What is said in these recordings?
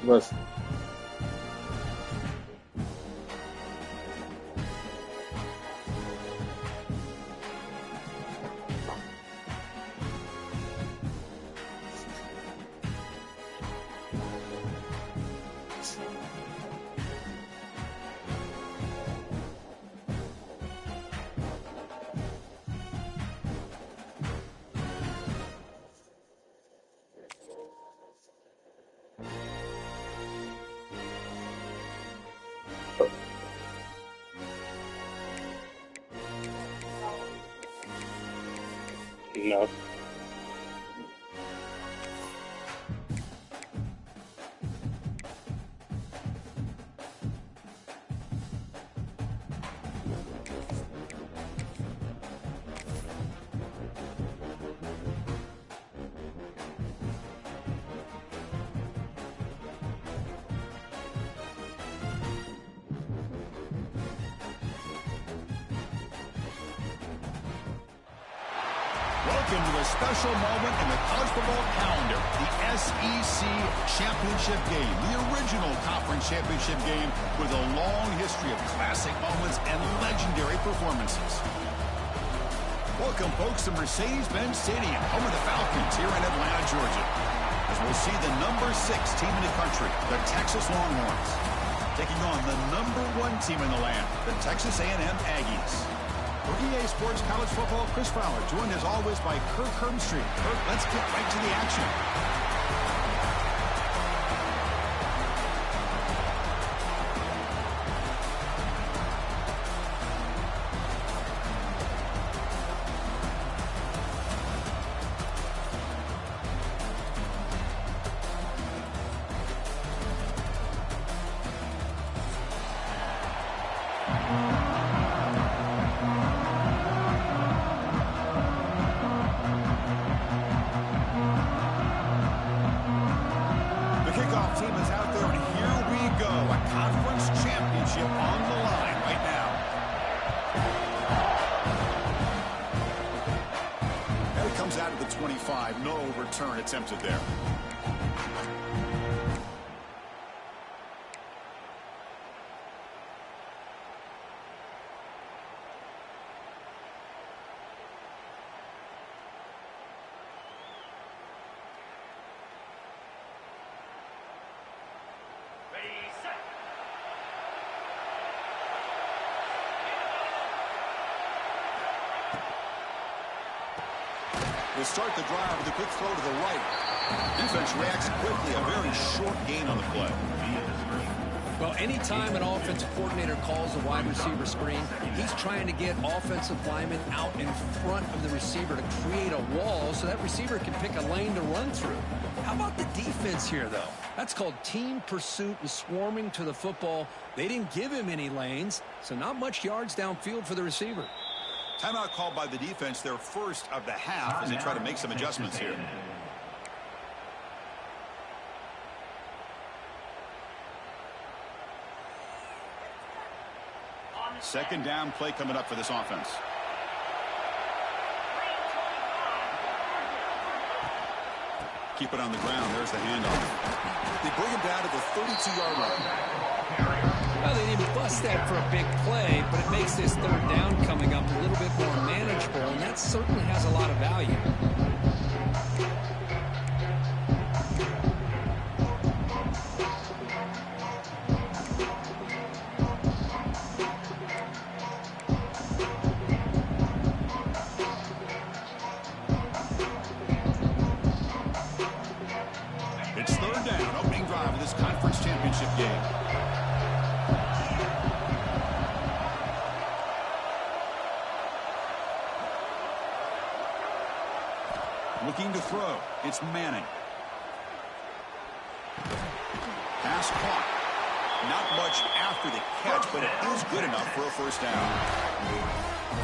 बस। No. Welcome to a special moment in the college football calendar, the SEC Championship Game, the original conference championship game with a long history of classic moments and legendary performances. Welcome, folks, to Mercedes-Benz Stadium, home of the Falcons here in Atlanta, Georgia, as we'll see the number 6 team in the country, the Texas Longhorns, taking on the number 1 team in the land, the Texas A&M Aggies. For EA Sports College Football, Chris Fowler, joined as always by Kirk Herbstreit. Kirk, let's get right to the action. Team is out there, and here we go. A conference championship on the line right now. And it comes out of the 25. No return attempted there. We'll start the drive with a quick throw to the right. Defense reacts quickly. A very short gain on the play. Well, anytime an offensive coordinator calls a wide receiver screen, he's trying to get offensive linemen out in front of the receiver to create a wall so that receiver can pick a lane to run through. How about the defense here, though? That's called team pursuit and swarming to the football. They didn't give him any lanes, so not much yards downfield for the receiver. Timeout called by the defense, their first of the half, as they try to make some adjustments here. Second down play coming up for this offense. Keep it on the ground. There's the handoff. They bring him down to the 32-yard line. Well, they didn't bust that for a big play, but it makes this third down coming up a little bit more manageable, and that certainly has a lot of value. It's third down, opening drive of this conference championship game. Looking to throw. It's Manning. Pass caught. Not much after the catch, but it is good enough for a first down.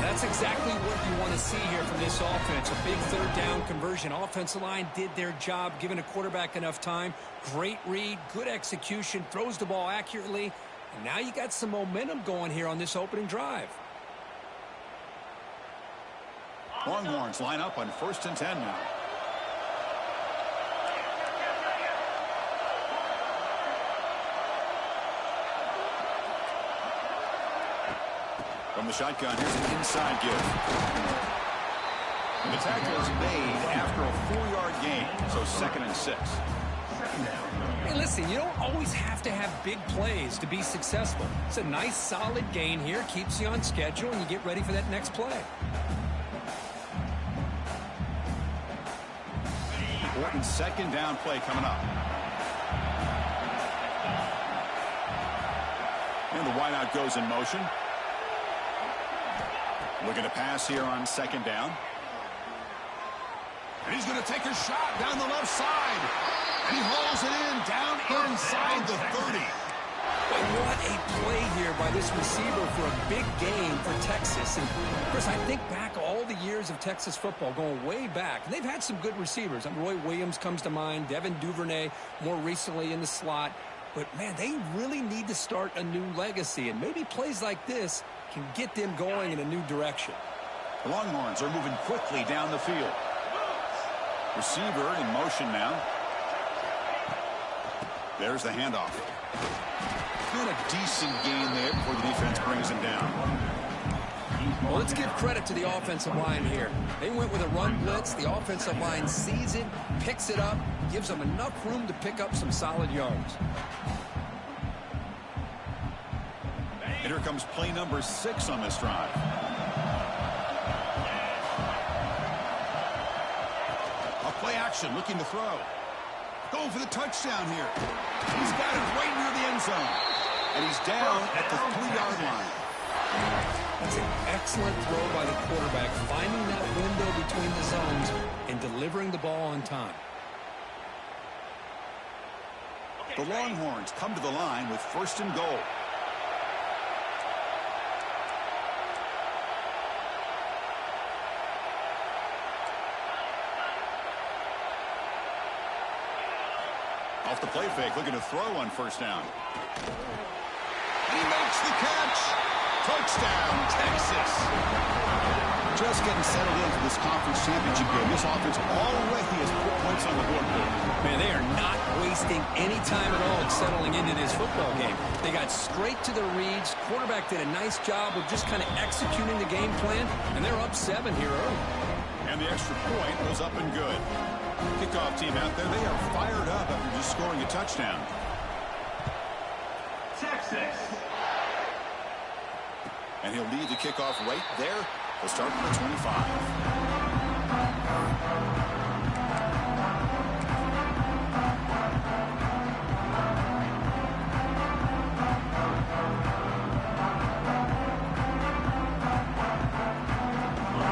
That's exactly what you want to see here from this offense. A big third down conversion. Offensive line did their job, giving a quarterback enough time. Great read, good execution, throws the ball accurately. And now you got some momentum going here on this opening drive. Longhorns line up on 1st and 10 now. From the shotgun, here's an inside give. The tackle is made after a 4-yard gain, so 2nd and 6. Hey, listen, you don't always have to have big plays to be successful. It's a nice, solid gain here, keeps you on schedule, and you get ready for that next play. Important 2nd down play coming up. And the wideout goes in motion. Looking to pass here on 2nd down. And he's going to take a shot down the left side. And he hauls it in down inside the 30. But what a play here by this receiver for a big game for Texas. And, Chris, I think back all the years of Texas football, going way back. And they've had some good receivers. Roy Williams comes to mind, Devin Duvernay more recently in the slot. But, man, they really need to start a new legacy. And maybe plays like this can get them going in a new direction. The Longhorns are moving quickly down the field. Receiver in motion now. There's the handoff. And a decent gain there before the defense brings him down. Well, let's give credit to the offensive line here. They went with a run blitz. The offensive line sees it, picks it up, gives them enough room to pick up some solid yards. And here comes play number 6 on this drive. Play action, looking to throw. Going for the touchdown here. He's got it right near the end zone. And he's down at the 3-yard line. That's an excellent throw by the quarterback, finding that window between the zones and delivering the ball on time. The Longhorns come to the line with 1st and goal. Off the play fake, looking to throw on 1st down. And he makes the catch. Touchdown, Texas. Just getting settled into this conference championship game. This offense already has put points on the board. Man, they are not wasting any time at all settling into this football game. They got straight to the reads. Quarterback did a nice job of just kind of executing the game plan, and they're up 7 here early. And the extra point was up and good. Kickoff team out there, they are fired up after just scoring a touchdown. Texas. And he'll lead the kickoff right there. He'll start from the 25.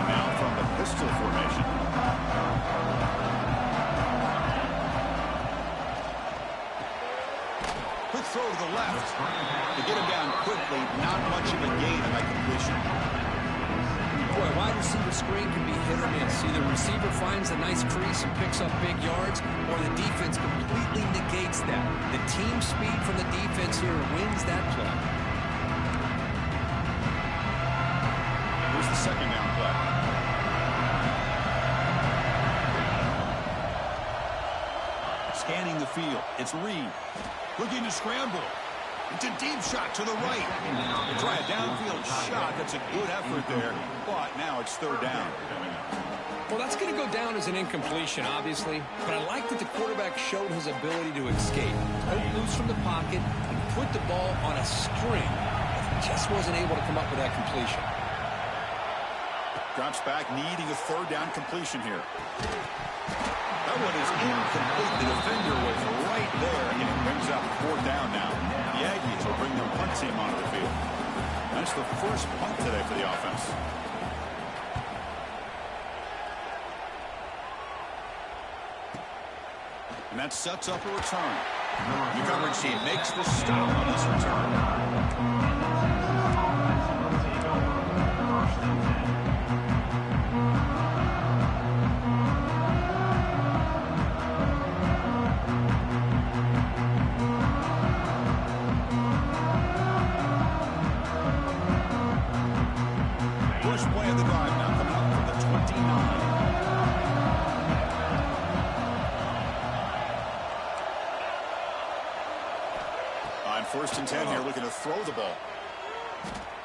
Now from the pistol formation. Quick throw to the left. To get him down quickly, not much of a gain on that completion. Boy, wide receiver screen can be hit or miss. Either the receiver finds a nice crease and picks up big yards, or the defense completely negates that. The team speed from the defense here wins that play. Here's the 2nd down play. Scanning the field. It's Reed. Looking to scramble. It's a deep shot to the right. They try a downfield shot. That's a good effort there. But now it's 3rd down. Well, that's going to go down as an incompletion, obviously. But I like that the quarterback showed his ability to escape. Broke loose from the pocket and put the ball on a string. But just wasn't able to come up with that completion. Drops back, needing a 3rd down completion here. That one is incomplete. The defender was right there, and it brings up 4th down now. The Aggies will bring their punt team onto the field. That's the first punt today for the offense. And that sets up a return. The coverage team makes the stop on this return. First play of the drive now coming up from the 29. On 1st and 10 here, looking to throw the ball.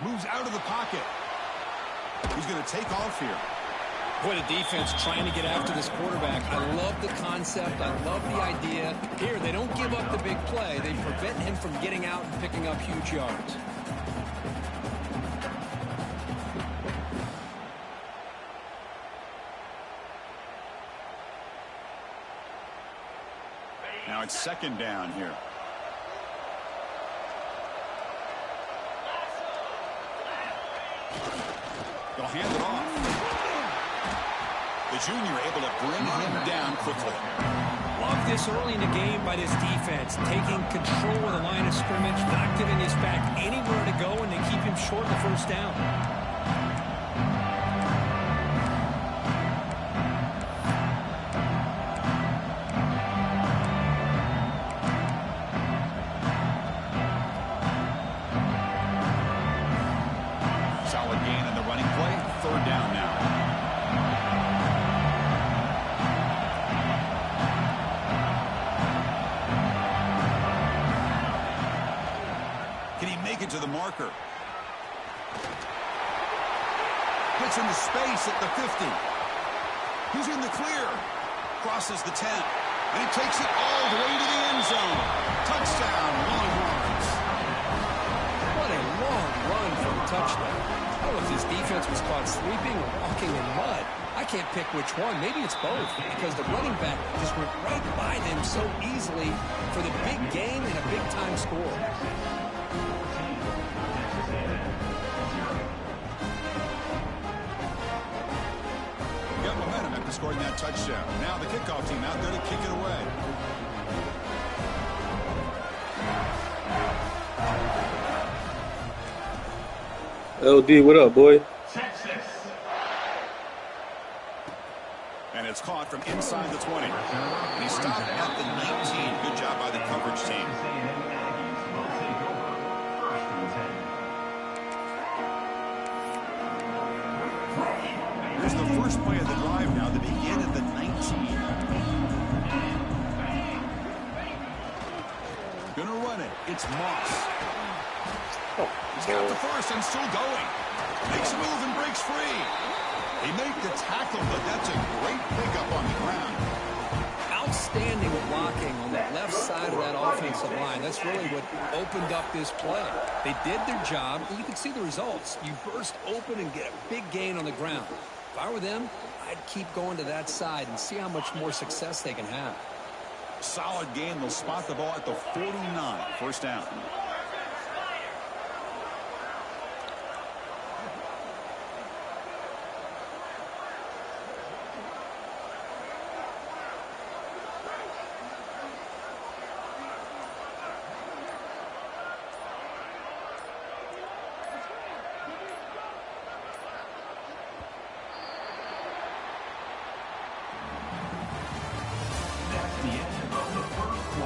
Moves out of the pocket. He's going to take off here. What a defense trying to get after this quarterback. I love the concept. I love the idea. Here, they don't give up the big play. They prevent him from getting out and picking up huge yards. Now it's second down here. They'll hand it off. The junior able to bring him down quickly. Love this early in the game by this defense. Taking control of the line of scrimmage, not giving his back anywhere to go, and they keep him short of the first down. Solid gain in the running play. Third down now. Can he make it to the marker? Gets into space at the 50. He's in the clear. Crosses the 10. And he takes it all the way to the end zone. Touchdown, Longhorns. What a long run for a touchdown. I don't know if this defense was caught sleeping or walking in mud. I can't pick which one. Maybe it's both, because the running back just went right by them so easily for the big gain and a big-time score. Got momentum after scoring that touchdown. Now the kickoff team out there to kick it away. LD, what up, boy? And it's caught from inside the 20. And he stopped at the 19. Good job by the coverage team. Here's the first play of the drive now. They begin at the 19. Gonna run it. It's Moss. He's got the first and still going. Makes a move and breaks free. He made the tackle, but that's a great pickup on the ground. Outstanding blocking on the left side of that offensive line. That's really what opened up this play. They did their job, and you can see the results. You burst open and get a big gain on the ground. If I were them, I'd keep going to that side and see how much more success they can have. Solid game. They'll spot the ball at the 49. First down.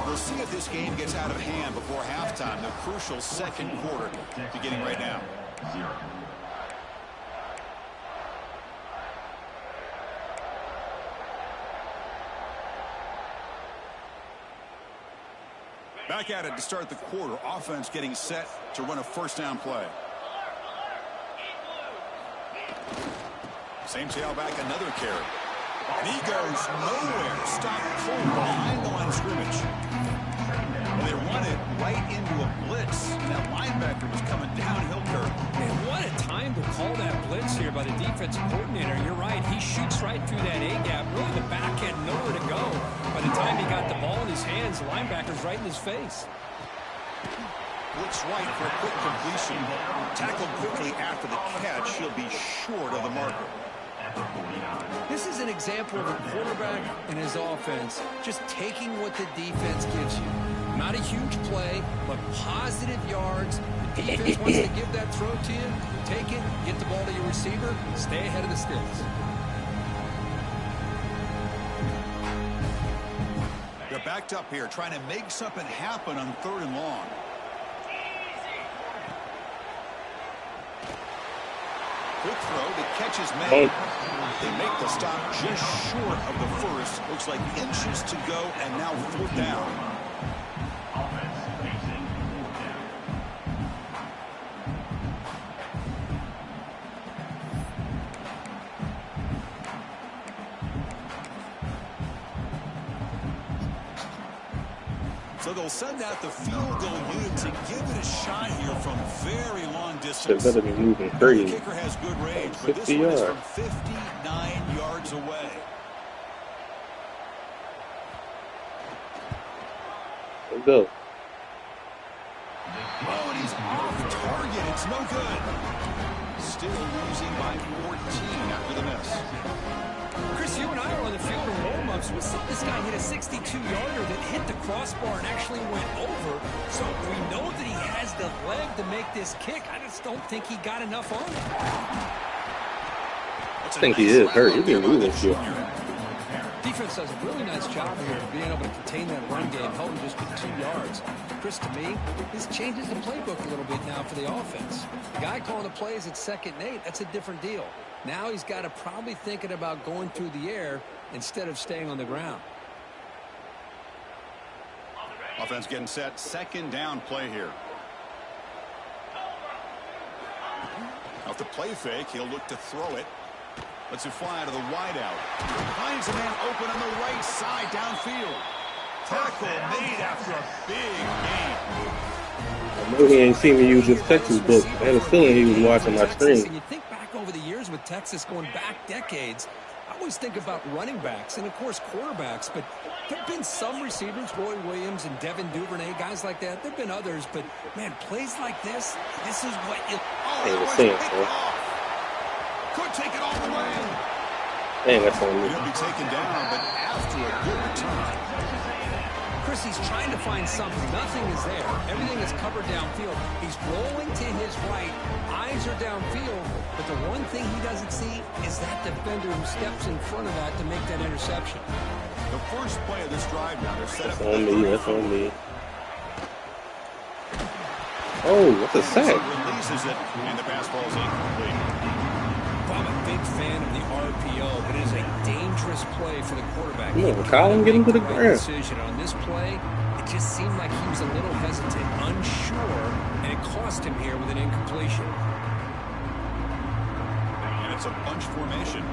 We'll see if this game gets out of hand before halftime. The crucial second quarter beginning right now. Back at it to start the quarter. Offense getting set to run a first down play. Same tailback, another carry. And he goes nowhere. Stop cold behind the line of scrimmage. Well, they run it right into a blitz. And that linebacker was coming downhill curve. Man, what a time to call that blitz here by the defensive coordinator. You're right. He shoots right through that A-gap. Really, the back had nowhere to go. By the time he got the ball in his hands, the linebacker's right in his face. Blitz right for a quick completion. Tackled quickly after the catch. He'll be short of the marker. This is an example of a quarterback and his offense just taking what the defense gives you. Not a huge play, but positive yards. The defense wants to give that throw to you. Take it, get the ball to your receiver, stay ahead of the sticks. They're backed up here, trying to make something happen on 3rd and long. Quick throw, the catch is made. They make the stop just short of the first. Looks like inches to go, and now 4th down. So they'll send out the field goal unit to give it a shot here from very long They distance. better be moving The crazy. kicker has good range, but 60 this one is yards. from 59 yards away. Let's go. Oh, and he's off target. It's no good. Still losing by 14 after the miss. Chris, you and I were on the field in warm-ups. We saw this guy hit a 62-yarder that hit the crossbar and actually went over. So we know that he has the leg to make this kick. I just don't think he got enough on it. I think he is hurt. He's been moving shit. Defense does a really nice job here of being able to contain that run game, held him just with 2 yards. Chris, to me, this changes the playbook a little bit now for the offense. The guy calling the plays at 2nd and 8, that's a different deal. Now he's got to probably thinking about going through the air instead of staying on the ground. Offense getting set. 2nd down play here. Off the play fake, he'll look to throw it. Lets it fly out of the wideout. Finds a man open on the right side downfield. Tackle made after a big gain. I know he ain't seen me use this Texas book. I had a feeling he was watching my Texas, screen. and you think back over the years with Texas going back decades, I always think about running backs and, of course, quarterbacks. But there have been some receivers, Roy Williams and Devin Duvernay, guys like that. There have been others. But, man, plays like this is what you... Ain't the same, bro. Could take it all the way. Dang, that's on me. He'll be taken down, but after a good return. Chris, he's trying to find something. Nothing is there. Everything is covered downfield. He's rolling to his right. Eyes are downfield. But the one thing he doesn't see is that defender who steps in front of that to make that interception. The first play of this drive now, they're set up. That's on me. That's on me. Oh, what's a sack? Releases it, and the pass ball is incomplete. I'm a big fan of the RPO, but it is a dangerous play for the quarterback. Yeah, Colin, get him to the Right ground. decision on this play. It just seemed like he was a little hesitant, unsure, and it cost him here with an incompletion. And it's a bunch formation.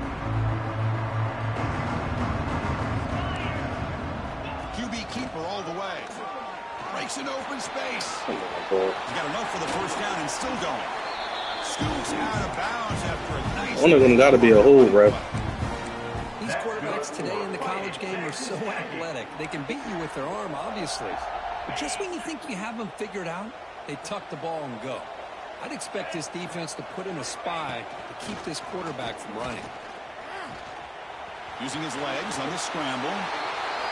QB keeper all the way. Breaks an open space. Oh, my God. He's got enough for the first down and still going. Scoots out of bounds after a nice... One of them got to be a hole, ref. These quarterbacks today in the college game are so athletic. They can beat you with their arm, obviously. But just when you think you have them figured out, they tuck the ball and go. I'd expect this defense to put in a spy to keep this quarterback from running. Using his legs on the scramble.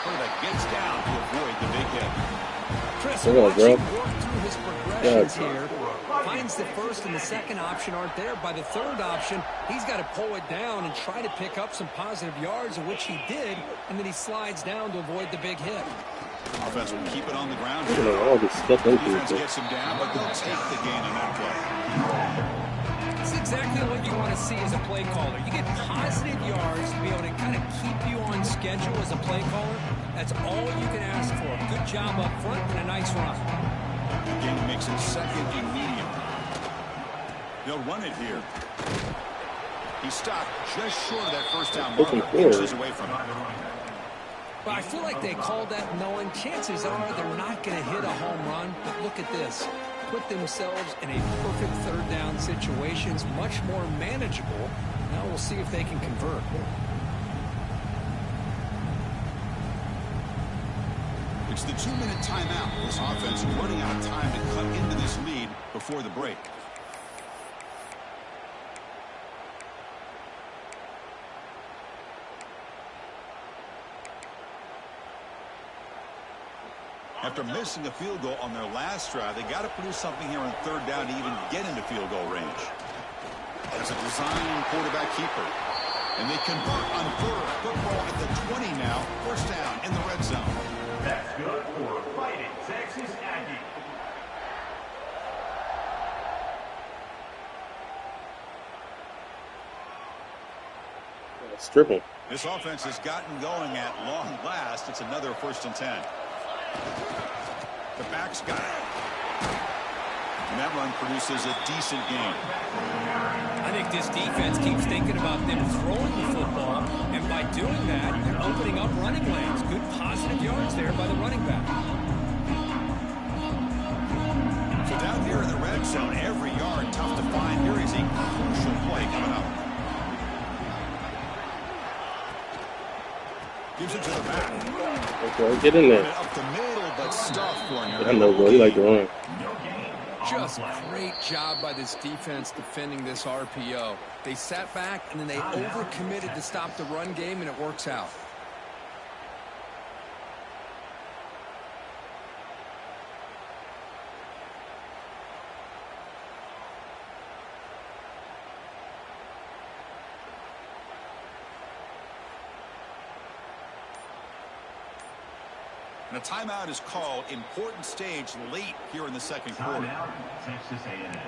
Quarterback gets down to avoid the big hit. Chris, Come on, watch bro. him work through his progressions here. Finds the first and the second option aren't there. By the third option, he's got to pull it down and try to pick up some positive yards, which he did, and then he slides down to avoid the big hit. Offense will keep it on the ground. You know, all this stuff into Defense it. gets him down, but they'll take the gain on that play. It's exactly what you want to see as a play caller. You get positive yards to be able to kind of keep you on schedule as a play caller. That's all you can ask for. Good job up front and a nice run. Again, makes it 2nd and medium. They'll run it here. He stopped just short of that first down marker. Inches away from it. But I feel like they called that knowing chances are they're not going to hit a home run. But look at this. Put themselves in a perfect third down situation. It's much more manageable. Now we'll see if they can convert. It's the 2-minute timeout. This offense running out of time to cut into this lead before the break. After missing a field goal on their last drive, they got to produce something here on 3rd down to even get into field goal range. There's a design quarterback keeper. And they convert on 3rd. Football at the 20 now. First down in the red zone. That's good for Fighting Texas Aggie. Strip him. This offense has gotten going at long last. It's another 1st and 10. The back's got it. And that run produces a decent gain. I think this defense keeps thinking about them throwing the football, and by doing that, they're opening up running lanes. Good positive yards there by the running back. Gives it to the back. Okay, get in there. Up the middle, but stuffed for I know, bro. You like to run. Just great job by this defense defending this RPO. They sat back, and then they overcommitted to stop the run game, and it works out. And a timeout is called. Important stage late here in the second quarter. Timeout, Texas A&M.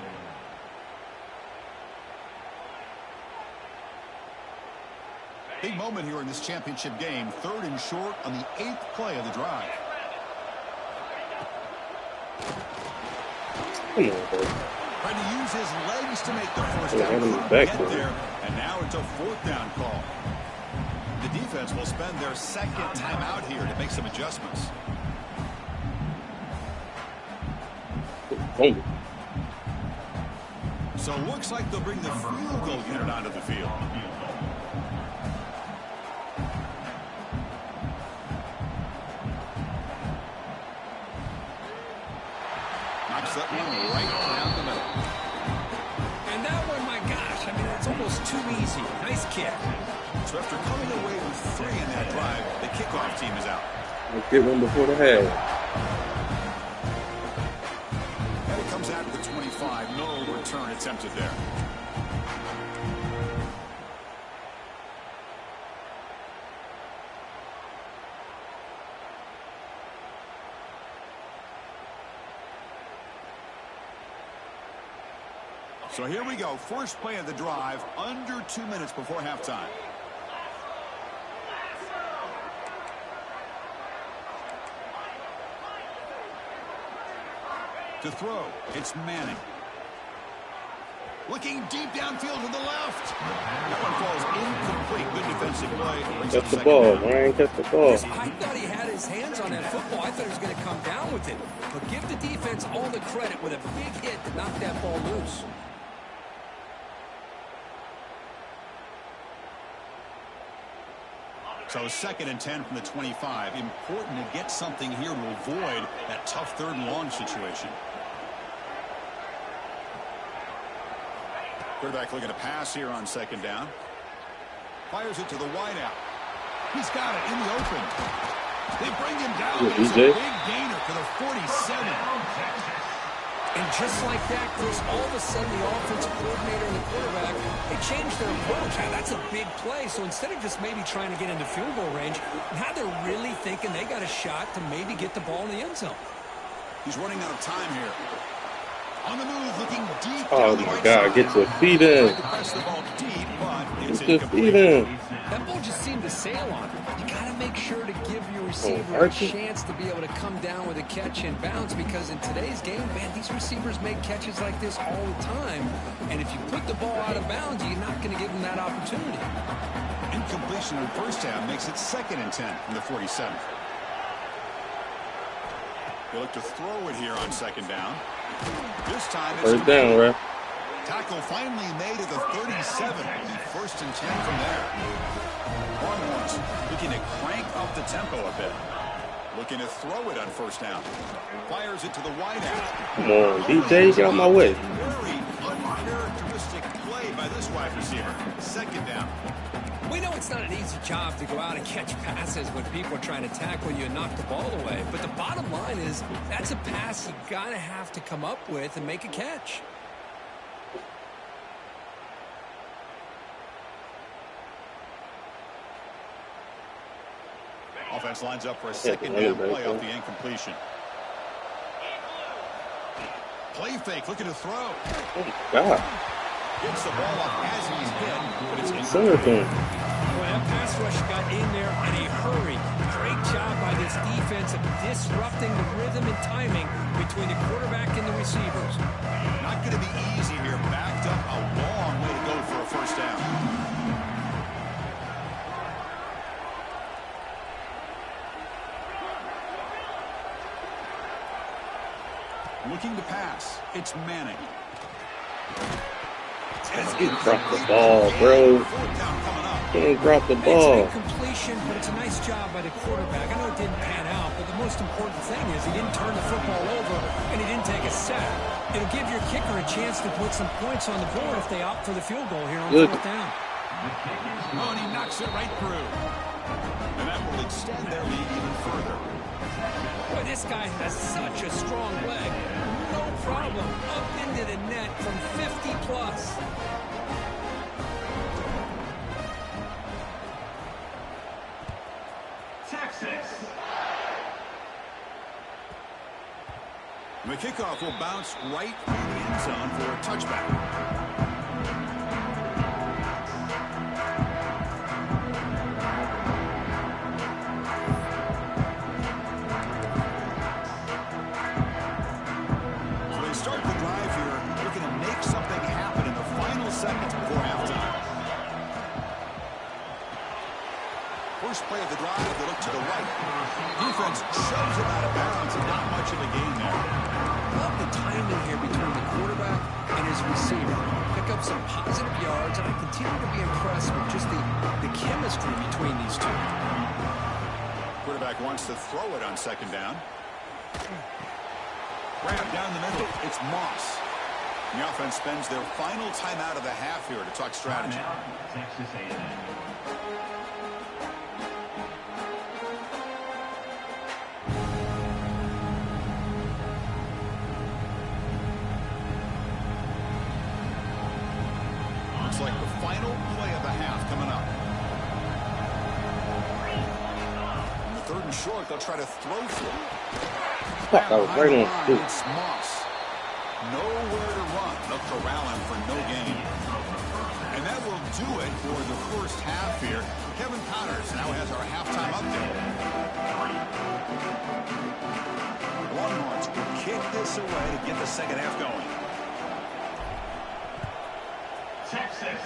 Big moment here in this championship game. 3rd and short on the 8th play of the drive. Come on, bro. Trying to use his legs to make the first Yeah, down. him Couldn't back get there. there, and now it's a 4th down call. The defense will spend their 2nd timeout here to make some adjustments. Oh. So it looks like they'll bring the field goal unit onto the field. Knocks that one right down the middle. And that one, my gosh, I mean, it's almost too easy. Nice kick. So after coming away with 3 in that drive, the kickoff team is out. Let's get one before the half. And it comes out to the 25. No return attempted there. So here we go. First play of the drive, under 2 minutes before halftime. To throw, it's Manning. Looking deep downfield to the left. That one falls incomplete. Good defensive play. Catch the ball, Ryan. Catch the ball. I thought he had his hands on that football. I thought he was going to come down with it. But give the defense all the credit with a big hit to knock that ball loose. So 2nd and 10 from the 25. Important to get something here to avoid that tough 3rd and long situation. Quarterback looking to pass here on 2nd down. Fires it to the wideout. He's got it in the open. They bring him down. Yeah, It's a DJ. big gainer to the 47. And just like that, Chris, all of a sudden the offensive coordinator and the quarterback, they changed their approach. Now, that's a big play. So instead of just maybe trying to get into field goal range, now they're really thinking they got a shot to maybe get the ball in the end zone. He's running out of time here. On the move, looking deep. Oh, down the my right God. side. Get your feet in. Tried to press the ball deep, but it's Get your incomplete. feet in. That ball just seemed to sail on him. You got to make sure to give your receiver a Archie. chance to be able to come down with a catch and bounce, because in today's game, man, these receivers make catches like this all the time. And if you put the ball out of bounds, you're not going to give them that opportunity. Incompletion in first down makes it 2nd and 10 from the 47. They look to throw it here on 2nd down. This time it's 1st down, right? tackle finally made at the 37. 1st and 10 from there. Longhorns looking to crank up the tempo a bit. Looking to throw it on 1st down. Fires it to the wideout. Come on, DJ, get out my way. Very uncharacteristic play by this wide receiver. 2nd down. We know it's not an easy job to go out and catch passes when people are trying to tackle you and knock the ball away. But the bottom line is that's a pass you got to have to come up with and make a catch. Offense lines up for a 2nd down play off the incompletion. Play fake, looking to throw. Oh, God. Gets the ball off as he's hit, but it's Center incomplete. thing. Boy, that pass rush got in there in a hurry. Great job by this defense of disrupting the rhythm and timing between the quarterback and the receivers. Not going to be easy here. Backed up a long way to go for a 1st down. Looking to pass. It's Manning. He dropped the ball, bro. 4th down coming up. Can't drop the It's ball. an incompletion, but it's a nice job by the quarterback. I know it didn't pan out, but the most important thing is he didn't turn the football over and he didn't take a sack. It'll give your kicker a chance to put some points on the board if they opt for the field goal here on fourth down. Oh, and he knocks it right through. And that will extend their lead even further. Boy, this guy has such a strong leg. No problem. Up into the net from 50 plus. Texas. The kickoff will bounce right in the end zone for a touchback. Start the drive here, looking to make something happen in the final seconds before halftime. First play of the drive, they look to the right. Defense shoves it out of bounds and not much of a gain there. Love the timing here between the quarterback and his receiver. Pick up some positive yards, and I continue to be impressed with just the chemistry between these two. Quarterback wants to throw it on second down. Grab down the middle. It's Moss. The offense spends their final timeout of the half here to talk strategy. Texas A&M. Looks like the final play of the half coming up. On the third and short, they'll try to throw through. That was right on the It's Moss. Nowhere to run. They'll corral him for no gain. And that will do it for the first half here. Kevin Connors now has our halftime update. Longhorns will kick this away to get the second half going. Texas.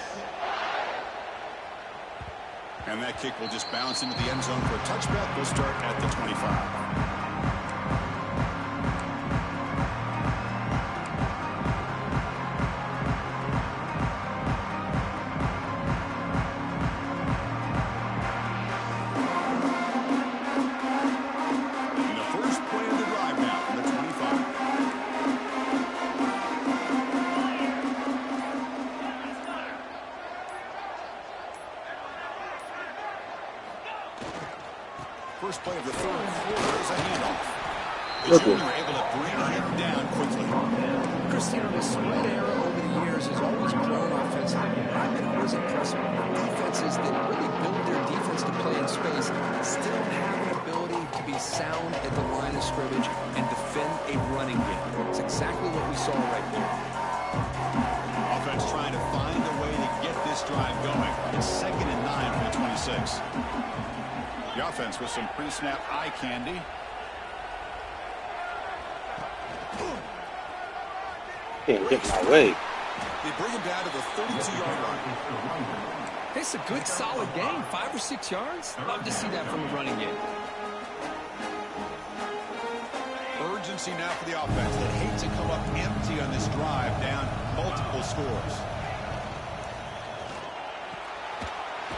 And that kick will just bounce into the end zone for a touchback. We'll start at the 25. First play of the third quarter is a handoff. The junior able to bring him down quickly. Cristiano, the spread era over the years has always grown offensively. I've been always impressed with defenses that really build their defense to play in space, still have an ability to be sound at the line of scrimmage and defend a running game. It's exactly what we saw right there. Offense trying to find a way to get this drive going. It's 2nd and 9 from the 26. The offense with some pre-snap eye candy. Can't get my way. They bring him down to the 32-yard line. It's a good, solid game. 5 or 6 yards. Love to see that from a running game. Urgency now for the offense that hate to come up empty on this drive, down multiple scores.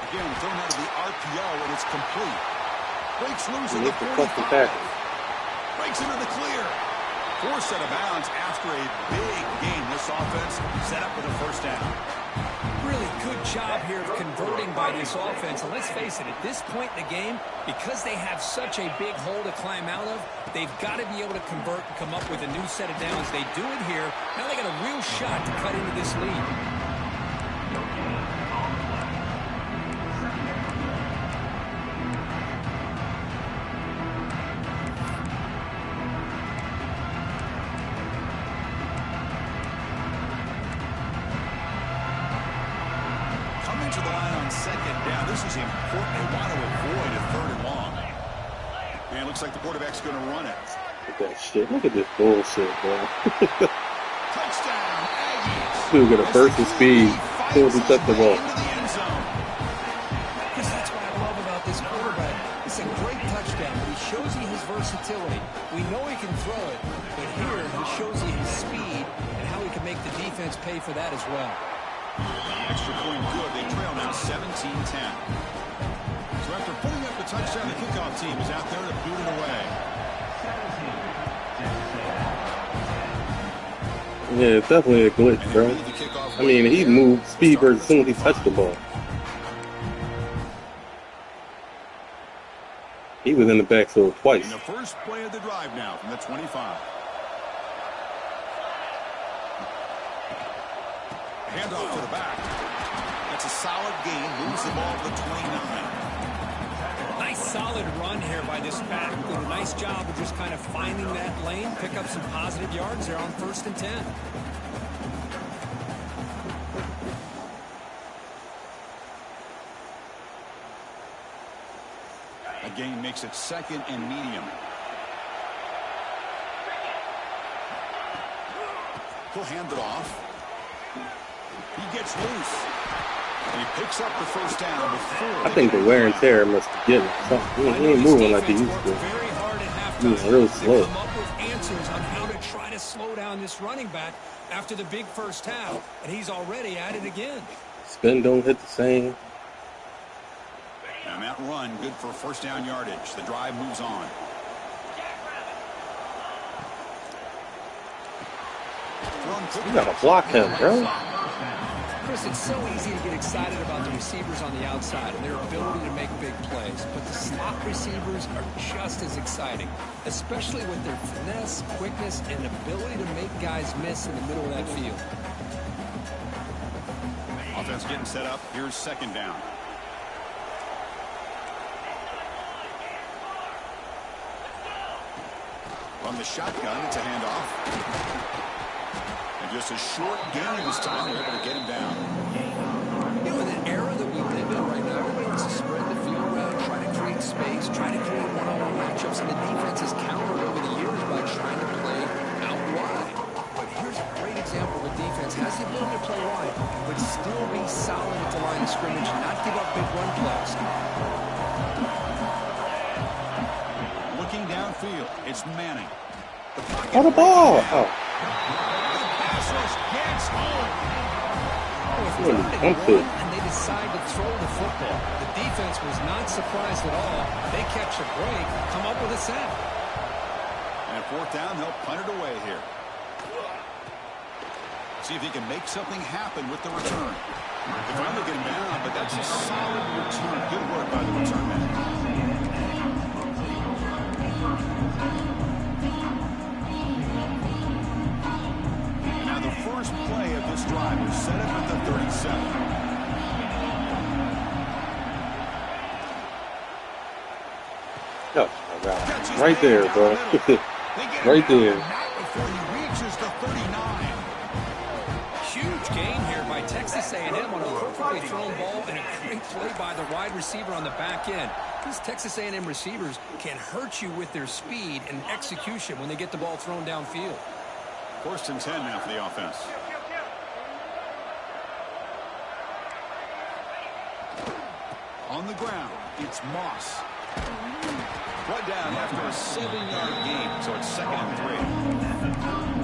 Again, thrown out of the RPO, and it's complete. Breaks loose in the 45. Breaks into the clear. Forced out of bounds after a big game. This offense set up with a first down. Really good job here of converting by this offense. And let's face it, at this point in the game, because they have such a big hole to climb out of, they've got to be able to convert and come up with a new set of downs. They do it here. Now they got a real shot to cut into this lead. To the line on second down. This is important. They want to avoid a 3rd and long. And it looks like the quarterback's going to run it. Look at that shit. Look at this bullshit, bro. Touchdown, Aggies. Dude got a burst of speed. Soon as he touched the ball. Chris, that's what I love about this quarterback. It's a great touchdown, but he shows you his versatility. We know he can throw it, but here he shows you his speed and how he can make the defense pay for that as well. The extra point good. They trail now 17-10. So after putting up the touchdown, the kickoff team is out there to boot it away. Yeah, it's definitely a glitch, bro. I mean, he moved speed as soon as he touched the ball. He was in the backfield twice. In the first play of the drive now from the 25. Handoff to the back. That's a solid gain. Moves the ball to the 29. Nice solid run here by this back. Did a nice job of just kind of finding that lane, pick up some positive yards there on 1st and 10. A gain makes it 2nd and medium. He'll hand it off. He gets loose. And he picks up the first down before. I think the wear and tear must be getting something. He ain't moving like he used to. He was real slow. Come up with answers on how to try to slow down this running back after the big first half, and he's already at it again. Spin don't hit the same. And that run, good for first down yardage. The drive moves on. You gotta block him, bro. Chris, it's so easy to get excited about the receivers on the outside and their ability to make big plays, but the slot receivers are just as exciting, especially with their finesse, quickness, and ability to make guys miss in the middle of that field. Offense getting set up. Here's 2nd down. From the shotgun, it's a handoff. And just a short gain this time. They're able to get him down. You know, in the era that we live in right now, everybody wants to spread the field around, try to create space, try to create one-on-one matchups, and the defense has countered over the years by trying to play out wide. But here's a great example of a defense has the ability to play wide, but still be solid at the line of scrimmage, not give up big run plays. Looking downfield, it's Manning. Oh, the ball! Oh. Pass rush gets home. And they decide to throw the football. The defense was not surprised at all. They catch a break, come up with a sack. And 4th down, they'll punt it away here. See if he can make something happen with the return. They finally get him down, but that's a solid return. Good work by the return man. Now the first play of this drive is set up at the 37. Oh, my God. Right there, bro. Right there. Before he reaches the 39. Huge gain here by Texas A&M on a perfectly thrown ball and a great play by the wide receiver on the back end. These Texas A&M receivers can hurt you with their speed and execution when they get the ball thrown downfield. 1st and 10 now for the offense. On the ground, it's Moss. Brought down after a 7-yard gain, so it's 2nd and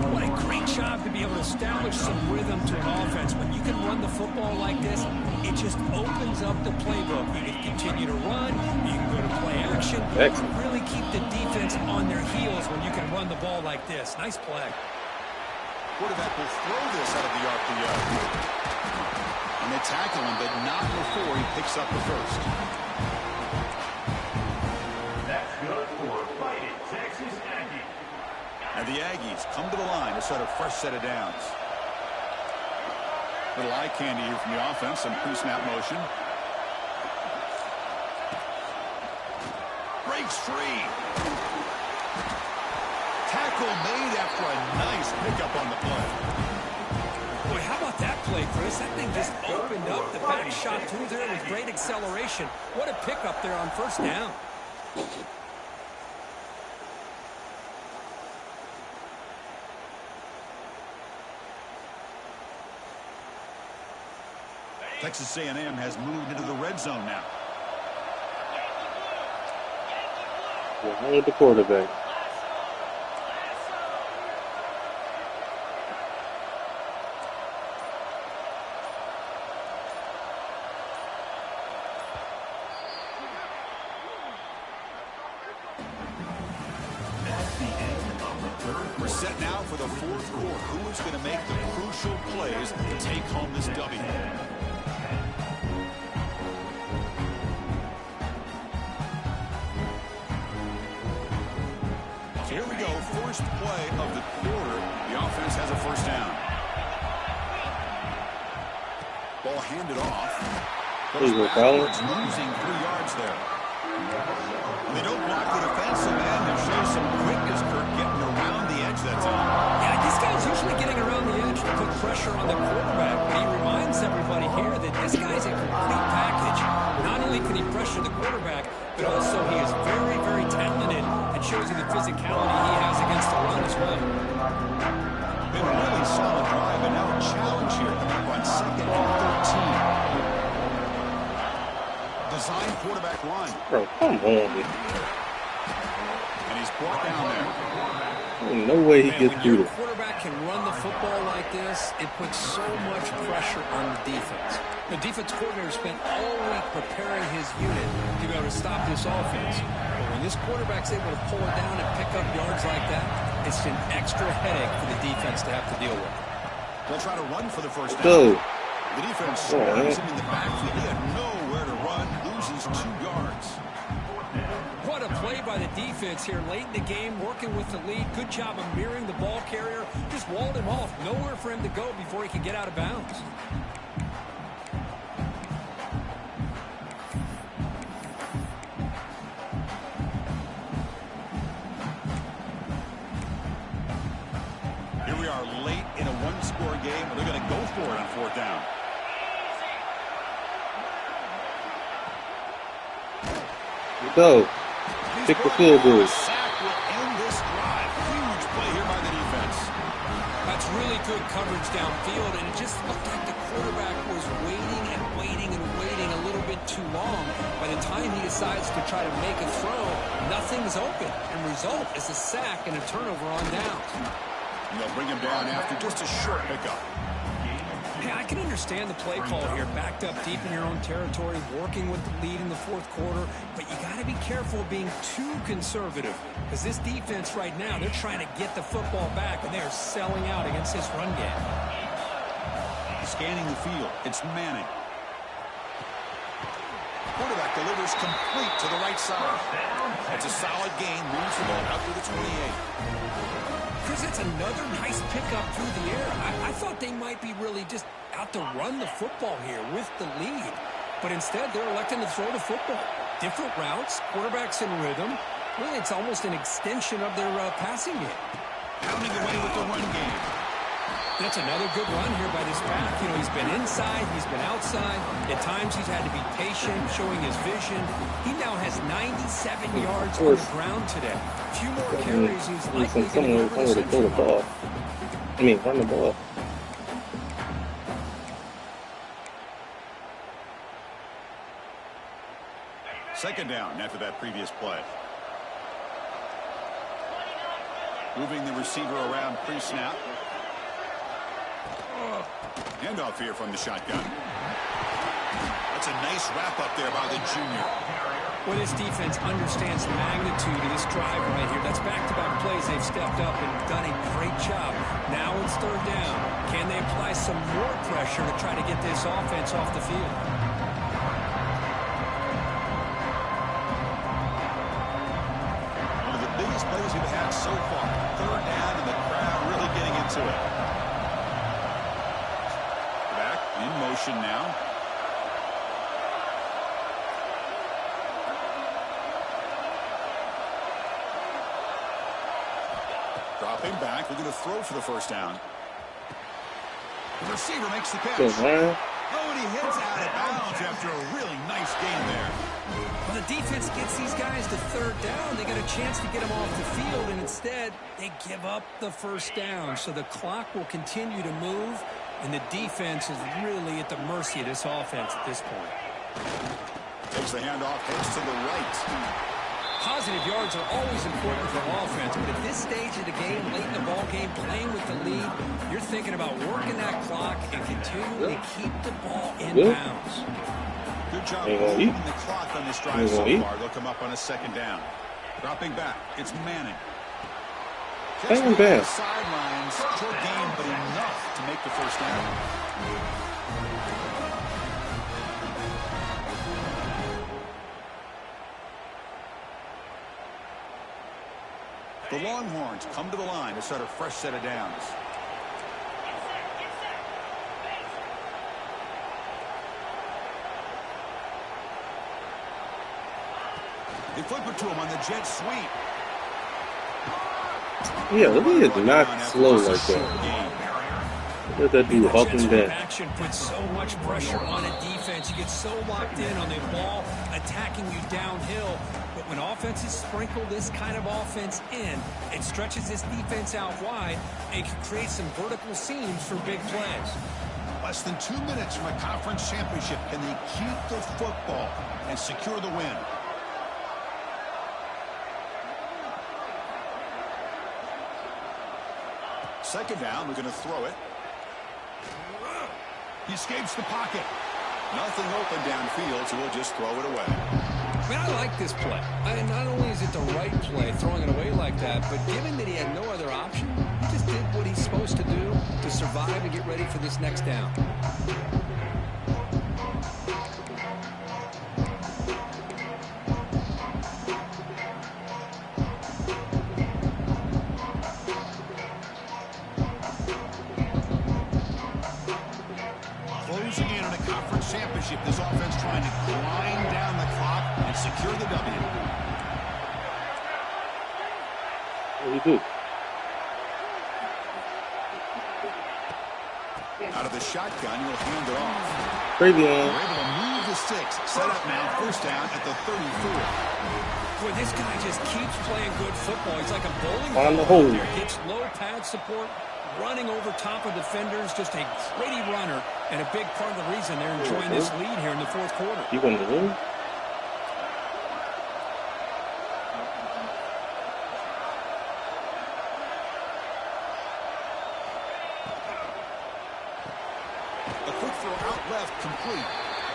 3. What a great job to be able to establish some rhythm to an offense. When you can run the football like this, it just opens up the playbook. You can continue to run, you can go to play action, really keep the defense on their heels when you can run the ball like this. Nice play. Quarterback will throw this out of the RPO. And they tackle him, but not before he picks up the first. That's good for Fighting Texas Aggies. And the Aggies come to the line to start a fresh set of downs. Little eye candy here from the offense, some pre-snap motion. Breaks free. Tackle made after a nice pickup on the play. Boy, how about that play, Chris? That thing just opened up. The back shot through there with great acceleration. What a pickup there on 1st down. Texas A&M has moved into the red zone now. With the quarterback. We're set now for the fourth quarter. Who is going to make the crucial plays to take home this W? So here we go. First play of the quarter. The offense has a first down. Ball handed off. Goes backwards, losing 3 yards there. They don't block the defensive end. They show some quickness, Kirk, getting around the edge that time. Yeah, this guy's usually getting around the edge to put pressure on the quarterback, but he reminds everybody here that this guy's a complete package. Not only can he pressure the quarterback, but also he is very, very talented and shows you the physicality he has against the run as well. Been a really solid drive, and now a challenge here coming up on 2nd and 13. Design quarterback run. Bro, come on. And he's brought down there. There's no way he gets through When your it. quarterback can run the football like this, it puts so much pressure on the defense. The defense coordinator spent all week preparing his unit to be able to stop this offense. But when this quarterback's able to pull it down and pick up yards like that, it's an extra headache for the defense to have to deal with. They'll try to run for the first down. Go. The defense slams him in the backfield. He had nowhere to run, loses 2 yards. What a play by the defense here late in the game, working with the lead. Good job of mirroring the ball carrier. Just walled him off. Nowhere for him to go before he could get out of bounds. Here we are late in a 1-score game, and they're going to go for it on 4th down. Go. Pick the field goal. Sack will end this drive. Huge play here by the defense. That's really good coverage downfield, and it just looked like the quarterback was waiting and waiting and waiting a little bit too long. By the time he decides to try to make a throw, nothing's open, and result is a sack and a turnover on downs. And they'll bring him down after just a short pickup. Hey, I can understand the play call here, backed up deep in your own territory, working with the lead in the 4th quarter, but you got to be careful of being too conservative, because this defense right now, they're trying to get the football back, and they are selling out against this run game. Scanning the field, it's Manning. Quarterback delivers complete to the right side. It's a solid gain, moves the ball out to the 28. Chris, that's another nice pickup through the air. I thought they might be really just out to run the football here with the lead. But instead, they're electing to throw the football. Different routes, quarterbacks in rhythm. Really, it's almost an extension of their passing game. Pounding away with the run game. That's another good run here by this back. You know, he's been inside, he's been outside. At times, he's had to be patient, showing his vision. He now has 97 yards on the ground today. A few more carries, he's likely going to go over the throw the ball. I mean, run the ball. Second down after that previous play. Moving the receiver around pre-snap. Handoff here from the shotgun. That's a nice wrap up there by the junior. Well, this defense understands the magnitude of this drive right here. That's back-to-back plays. They've stepped up and done a great job. Now it's 3rd down. Can they apply some more pressure to try to get this offense off the field? One of the biggest plays we've had so far. 3rd down and the crowd really getting into it. Back in motion now. Dropping back, looking to throw for the first down. The receiver makes the catch. Oh, and he hits out of bounds after a really nice game there. Well, the defense gets these guys to 3rd down. They got a chance to get them off the field, and instead, they give up the first down. So the clock will continue to move, and the defense is really at the mercy of this offense at this point. Takes the handoff, heads to the right. Positive yards are always important for offense, but at this stage of the game, late in the ball game, playing with the lead, you're thinking about working that clock and continuing to keep the ball in bounds. Good job holding the clock on this drive so far. They'll come up on a 2nd down. Dropping back, it's Manning. Bam, bam. Sidelines, short game, but enough to make the first down. The Longhorns come to the line to start a fresh set of downs. They flip it to him on the jet sweep. Yeah, he is not slow like that. Look at that dude hopping back. Action puts so much pressure on a defense. You get so locked in on the ball attacking you downhill. But when offenses sprinkle this kind of offense in, it stretches this defense out wide and can create some vertical seams for big plays. Less than 2 minutes from a conference championship. Can they keep the football and secure the win? Second down, we're going to throw it. He escapes the pocket. Nothing open downfield, so we'll just throw it away. I mean, I like this play. Not only is it the right play, throwing it away like that, but given that he had no other option, he just did what he's supposed to do to survive and get ready for this next down. Closing in on a conference championship, this offense trying to grind down the clock and secure the W. What do you do? Out of the shotgun, he'll hand it off. Crazy They're on. able to move the sticks. Set up now, first down at the 34. Boy, this guy just keeps playing good football. He's like a bowling On the ball hole. there. Gets low pad support, running over top of defenders, just a gritty runner, and a big part of the reason they're enjoying this lead here in the fourth quarter. You going to win? A quick throw out left, complete.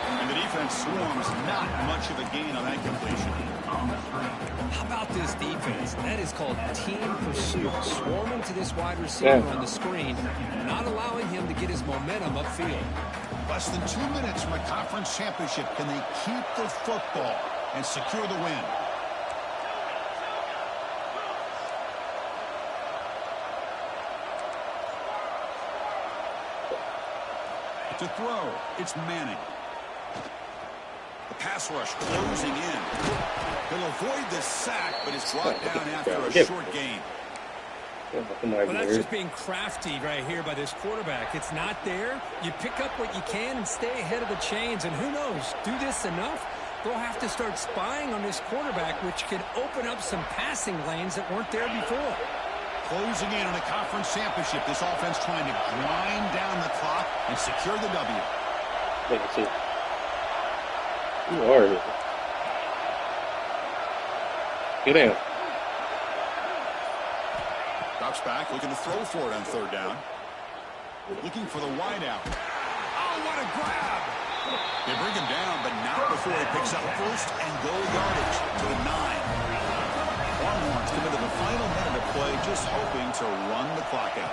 And the defense swarms, not much of a gain on that completion. How about this defense? That is called team pursuit. Swarming to this wide receiver on the screen, not allowing him to get his momentum upfield. Less than 2 minutes from a conference championship. Can they keep the football and secure the win? To throw, it's Manning. The pass rush closing in. He'll avoid the sack, but is brought down after a short gain. Well, that's just being crafty right here by this quarterback. It's not there. You pick up what you can and stay ahead of the chains. And who knows, do this enough, they'll have to start spying on this quarterback, which could open up some passing lanes that weren't there before. Closing in on a conference championship. This offense trying to grind down the clock and secure the W. Let me see. You are here. Get down. Drops back, looking to throw for it on third down. Looking for the wideout. Oh, what a grab! They bring him down, but not before he picks up first and goal yardage to the 9. Longhorns come into the final minute of play, just hoping to run the clock out.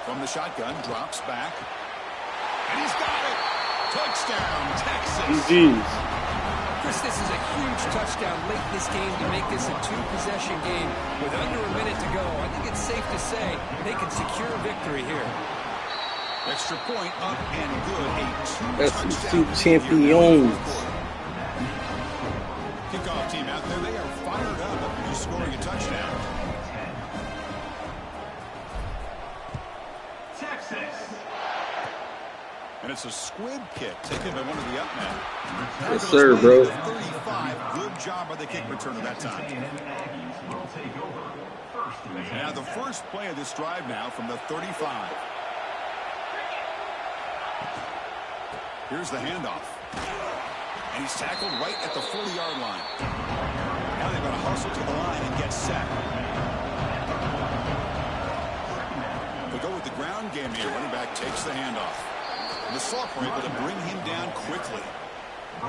From the shotgun, drops back. And he's got it! Touchdown, Texas! GG's. Chris, this is a huge touchdown late in this game to make this a two-possession game. With under a minute to go, I think it's safe to say they can secure a victory here. Extra point up and good. A SEC champions. Kickoff team out there, they are fired up after scoring a touchdown. Texas. And it's a squib kick taken by one of the up men. Yes, sir, bro. 35. Good job by the kick returner that time. Now the first play of this drive now from the 35. Here's the handoff. And he's tackled right at the 40-yard line. Now they've got to hustle to the line and get set. They go with the ground game here. Running back takes the handoff. The Sophomore able to bring him down quickly.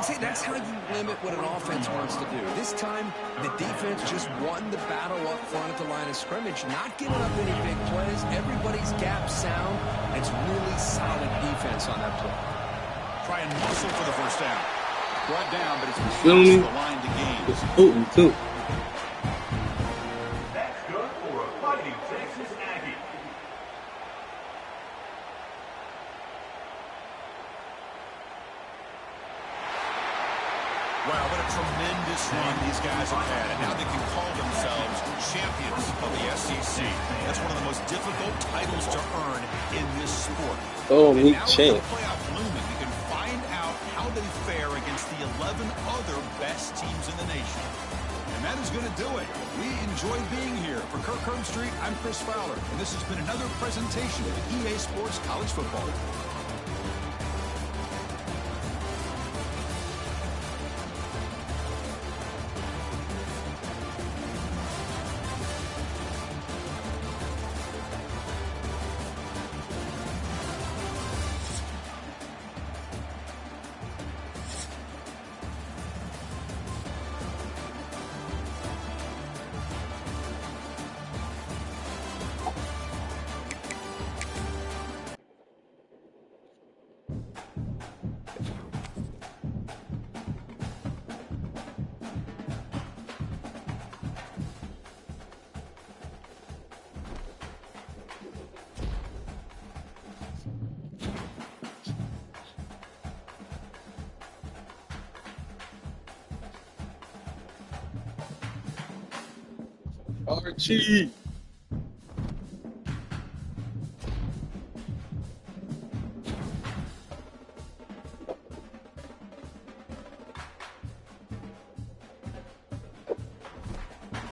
See, that's how you limit what an offense wants to do. This time, the defense just won the battle up front at the line of scrimmage, not giving up any big plays. Everybody's gap sound. It's really solid defense on that play. Try and muscle for the first down. Brought down, but it's Feel me? the line to gain. It's potent too. That's good for a Fighting Texas Aggie. Wow, what a tremendous run these guys have had. And now they can call themselves champions of the SEC. That's one of the most difficult titles to earn in this sport. Oh, And me now champ. with the playoff looming, we can find out how they fare against the 11 other best teams in the nation. And that is going to do it. We enjoyed being here. For Kirk Herbstreit, I'm Chris Fowler. And this has been another presentation of EA Sports College Football. Archie.